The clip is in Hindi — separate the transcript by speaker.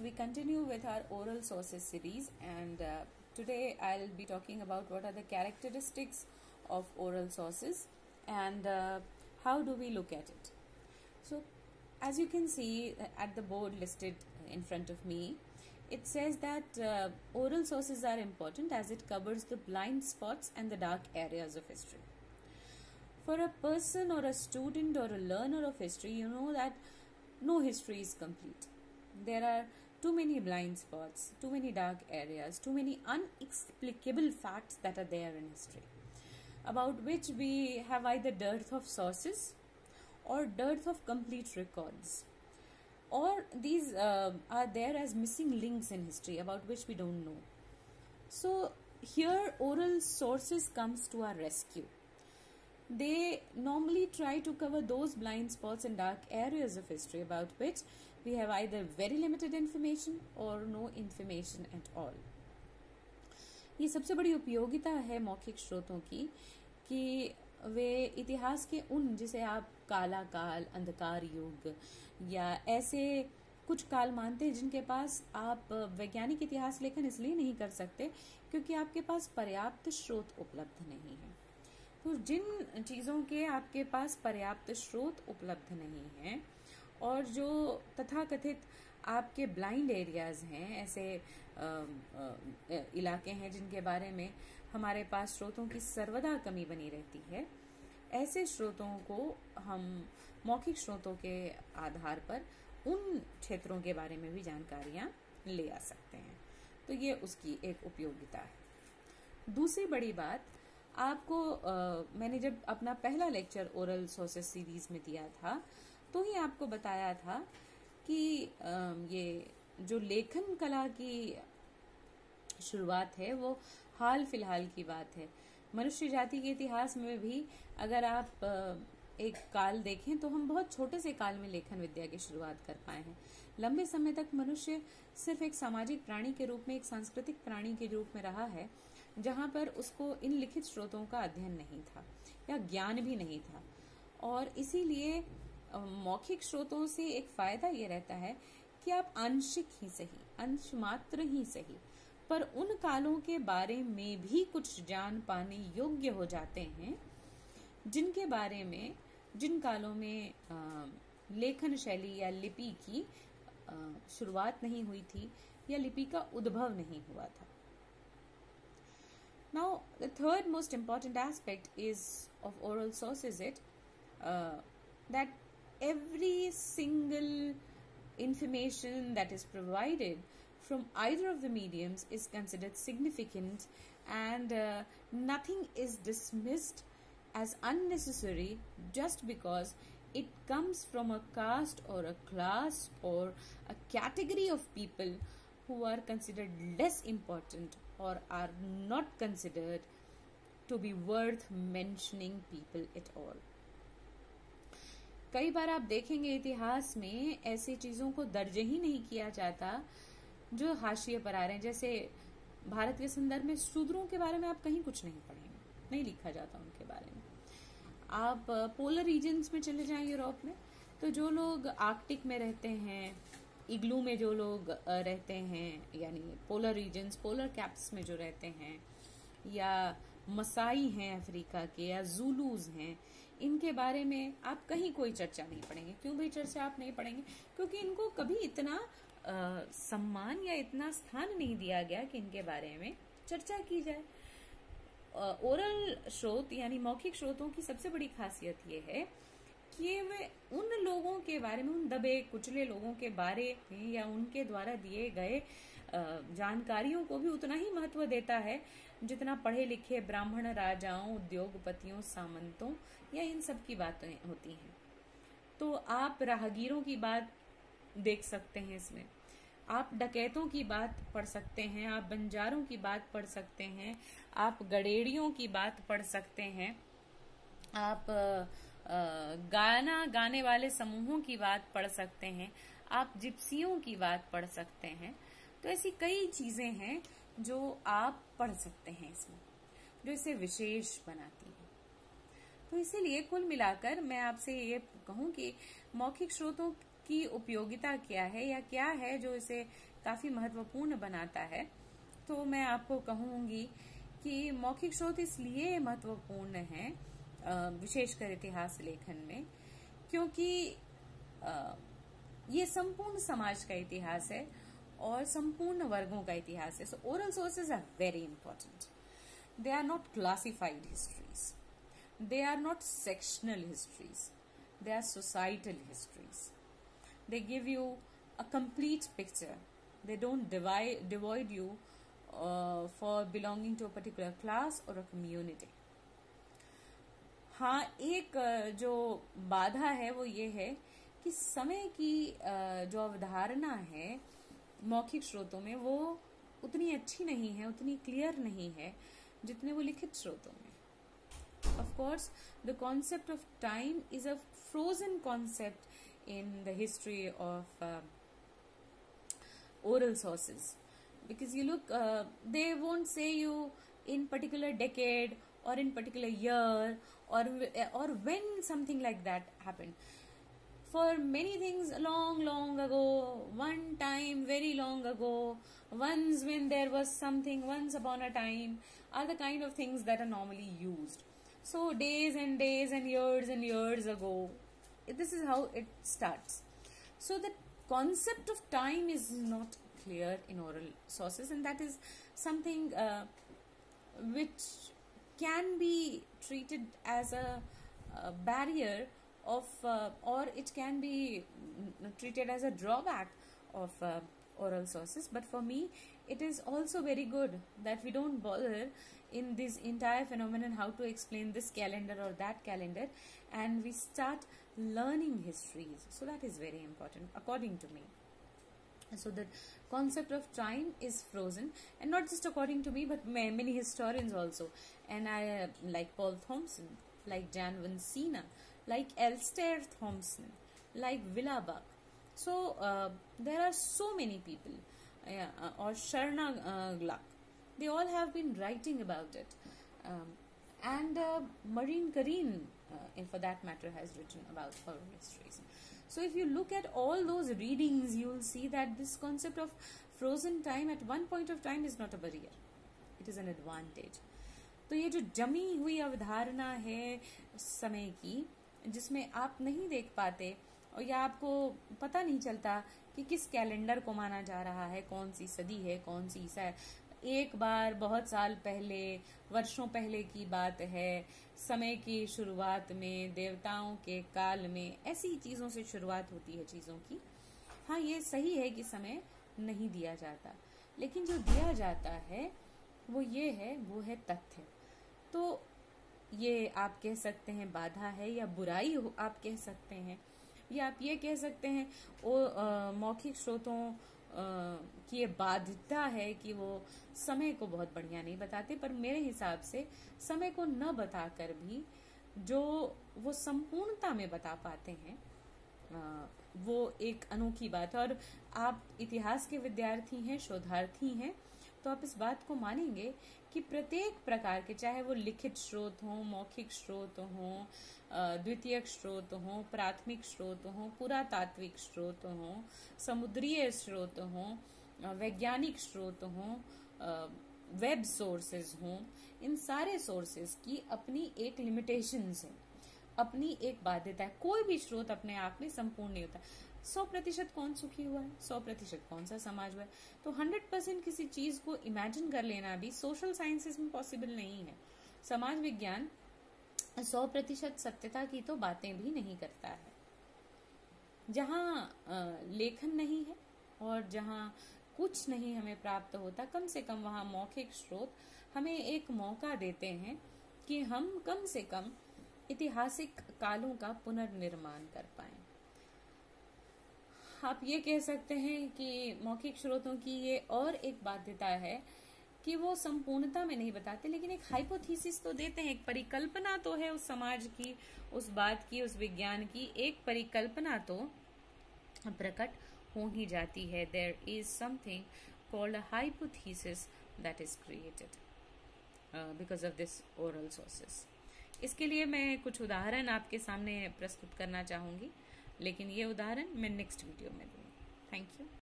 Speaker 1: we continue with our oral sources series, and today I'll be talking about what are the characteristics of oral sources and how do we look at it. So, as you can see at the board listed in front of me, it says that oral sources are important as it covers the blind spots and the dark areas of history. For a person or a student or a learner of history, you know that no history is complete. There are too many blind spots, too many dark areas, too many inexplicable facts that are there in history, about which we have either dearth of sources or dearth of complete records, or these are there as missing links in history about which we don't know. So here oral sources comes to our rescue. They normally try to cover those blind spots and dark areas of history about which we have either very limited information or no information at all. ये सबसे बड़ी उपयोगिता है मौखिक स्रोतों की कि वे इतिहास के उन, जिसे आप काला काल, अंधकार युग या ऐसे कुछ काल मानते हैं जिनके पास आप वैज्ञानिक इतिहास लेखन इसलिए नहीं कर सकते क्योंकि आपके पास पर्याप्त स्रोत उपलब्ध नहीं है। तो जिन चीज़ों के आपके पास पर्याप्त स्रोत उपलब्ध नहीं हैं और जो तथाकथित आपके ब्लाइंड एरियाज हैं, ऐसे इलाके हैं जिनके बारे में हमारे पास स्रोतों की सर्वदा कमी बनी रहती है, ऐसे स्रोतों को हम मौखिक स्रोतों के आधार पर उन क्षेत्रों के बारे में भी जानकारियां ले आ सकते हैं। तो ये उसकी एक उपयोगिता है। दूसरी बड़ी बात, आपको मैंने जब अपना पहला लेक्चर ओरल सोर्सेस सीरीज में दिया था तो ही आपको बताया था कि ये जो लेखन कला की शुरुआत है वो हाल फिलहाल की बात है। मनुष्य जाति के इतिहास में भी अगर आप एक काल देखें तो हम बहुत छोटे से काल में लेखन विद्या की शुरुआत कर पाए हैं। लंबे समय तक मनुष्य सिर्फ एक सामाजिक प्राणी के रूप में, एक सांस्कृतिक प्राणी के रूप में रहा है, जहां पर उसको इन लिखित स्रोतों का अध्ययन नहीं था या ज्ञान भी नहीं था। और इसीलिए मौखिक स्रोतों से एक फायदा ये रहता है कि आप आंशिक ही सही, अंश मात्र ही सही, पर उन कालों के बारे में भी कुछ जान पाने योग्य हो जाते हैं जिनके बारे में, जिन कालों में लेखन शैली या लिपि की शुरुआत नहीं हुई थी या लिपि का उद्भव नहीं हुआ था। Now, the third most important aspect is of oral source is that every single information that is provided from either of the mediums is considered significant, and nothing is dismissed as unnecessary just because it comes from a caste or a class or a category of people who are considered less important or are not considered to be worth mentioning people at all. कई बार आप देखेंगे इतिहास में ऐसी चीजों को दर्ज ही नहीं किया जाता जो हाशिए पर आ रहे हैं। जैसे भारत के संदर्भ में शूद्रों के बारे में आप कहीं कुछ नहीं पढ़ेंगे, नहीं लिखा जाता उनके बारे में। आप पोलर रीजन्स में चले जाएं यूरोप में, तो जो लोग आर्कटिक में रहते हैं, इग्लू में जो लोग रहते हैं, यानी पोलर रीजन्स, पोलर कैप्स में जो रहते हैं, या मसाई हैं अफ्रीका के, या जूलूज हैं, इनके बारे में आप कहीं कोई चर्चा नहीं पढ़ेंगे। क्यों भाई चर्चा आप नहीं पढ़ेंगे? क्योंकि इनको कभी इतना सम्मान या इतना स्थान नहीं दिया गया कि इनके बारे में चर्चा की जाए। ओरल स्रोत यानी मौखिक स्रोतों की सबसे बड़ी खासियत ये है कि वे उन लोगों के बारे में, उन दबे कुचले लोगों के बारे में या उनके द्वारा दिए गए जानकारियों को भी उतना ही महत्व देता है जितना पढ़े लिखे ब्राह्मण राजाओं, उद्योगपतियों, सामंतों या इन सब की बातें होती हैं। तो आप राहगीरों की बात देख सकते हैं इसमें, आप डकैतों की बात पढ़ सकते हैं, आप बंजारों की बात पढ़ सकते हैं, आप गडेड़ियों की बात पढ़ सकते हैं, आप गाना गाने वाले समूहों की बात पढ़ सकते हैं, आप जिप्सियों की बात पढ़ सकते हैं। तो ऐसी कई चीजें हैं जो आप पढ़ सकते हैं इसमें, जो इसे विशेष बनाती है। तो इसीलिए कुल मिलाकर मैं आपसे ये कहूं कि मौखिक स्रोतों की उपयोगिता क्या है या क्या है जो इसे काफी महत्वपूर्ण बनाता है, तो मैं आपको कहूंगी कि मौखिक स्रोत इसलिए महत्वपूर्ण है विशेषकर इतिहास लेखन में, क्योंकि ये संपूर्ण समाज का इतिहास है और संपूर्ण वर्गों का इतिहास है. So oral sources are very important. They are not classified histories, they are not sectional histories, they are societal histories. They give you a complete picture. They don't divide you for belonging to a particular class or a community. हाँ, एक जो बाधा है वो ये है कि समय की जो अवधारणा है मौखिक स्रोतों में वो उतनी अच्छी नहीं है, उतनी क्लियर नहीं है जितने वो लिखित स्रोतों में. Of course, the concept of time is a frozen concept in the history of oral sources, because you look, they won't say you in particular decade or in particular year or when something like that happened. For many things long ago, one time very long ago, once when there was something, once upon a time, are the kind of things that are normally used. So days and years ago, this is how it starts. So the concept of time is not clear in oral sources, and that is something which can be treated as a barrier of or it can be treated as a drawback of oral sources. But for me, it is also very good that we don't bother in this entire phenomenon how to explain this calendar or that calendar, and we start learning histories. So that is very important according to me. So the concept of time is frozen, and not just according to me but many historians also, and I like Paul Thompson, like Jan van Sina, like Elster Thompson, like Willa Buck. So there are so many people, or Sharna Gluck. They all have been writing about it, and Marine Kareen, for that matter, has written about oral histories. So if you look at all those readings, you will see that this concept of frozen time at one point of time is not a barrier, it is an advantage. तो ये जो जमी हुई अवधारणा है समय की, जिसमें आप नहीं देख पाते और या आपको पता नहीं चलता कि किस कैलेंडर को माना जा रहा है, कौन सी सदी है, कौन सी ईसा है. एक बार बहुत साल पहले, वर्षों पहले की बात है, समय की शुरुआत में, देवताओं के काल में, ऐसी चीज़ों से शुरुआत होती है चीज़ों की. हाँ, ये सही है कि समय नहीं दिया जाता, लेकिन जो दिया जाता है वो ये है, वो है तथ्य. तो ये आप कह सकते हैं बाधा है या बुराई हो, आप कह सकते हैं, या आप ये कह सकते हैं मौखिक स्रोतों की ये बाध्यता है कि वो समय को बहुत बढ़िया नहीं बताते. पर मेरे हिसाब से समय को न बताकर भी जो वो संपूर्णता में बता पाते हैं वो एक अनोखी बात है. और आप इतिहास के विद्यार्थी हैं, शोधार्थी हैं, तो आप इस बात को मानेंगे कि प्रत्येक प्रकार के, चाहे वो लिखित स्रोत हों, मौखिक स्रोत हों, द्वितीयक स्रोत हों, प्राथमिक स्रोत हों, पुरातात्विक स्रोत हों, समुद्रीय स्रोत हों, वैज्ञानिक स्रोत हों, वेब सोर्सेज हों, इन सारे सोर्सेज की अपनी एक लिमिटेशंस है, अपनी एक बाध्यता है. कोई भी स्रोत अपने आप में संपूर्ण नहीं होता. 100% कौन सुखी हुआ है, 100% कौन सा समाज हुआ है. तो 100% किसी चीज को इमेजिन कर लेना भी सोशल साइंसेस में पॉसिबल नहीं है. समाज विज्ञान 100% सत्यता की तो बातें भी नहीं करता है. जहाँ लेखन नहीं है और जहाँ कुछ नहीं हमें प्राप्त होता, कम से कम वहाँ मौखिक स्रोत हमें एक मौका देते हैं कि हम कम से कम ऐतिहासिक कालों का पुनर्निर्माण कर पाएं. आप ये कह सकते हैं कि मौखिक स्रोतों की ये और एक बाध्यता है कि वो संपूर्णता में नहीं बताते, लेकिन एक हाइपोथेसिस तो देते हैं, एक परिकल्पना तो है उस समाज की, उस बात की, उस विज्ञान की एक परिकल्पना तो प्रकट हो ही जाती है. There is something called a hypothesis that is created because of this oral sources. इसके लिए मैं कुछ उदाहरण आपके सामने प्रस्तुत करना चाहूंगी. लेकिन ये उदाहरण मैं नेक्स्ट वीडियो में दूँगी। Thank you.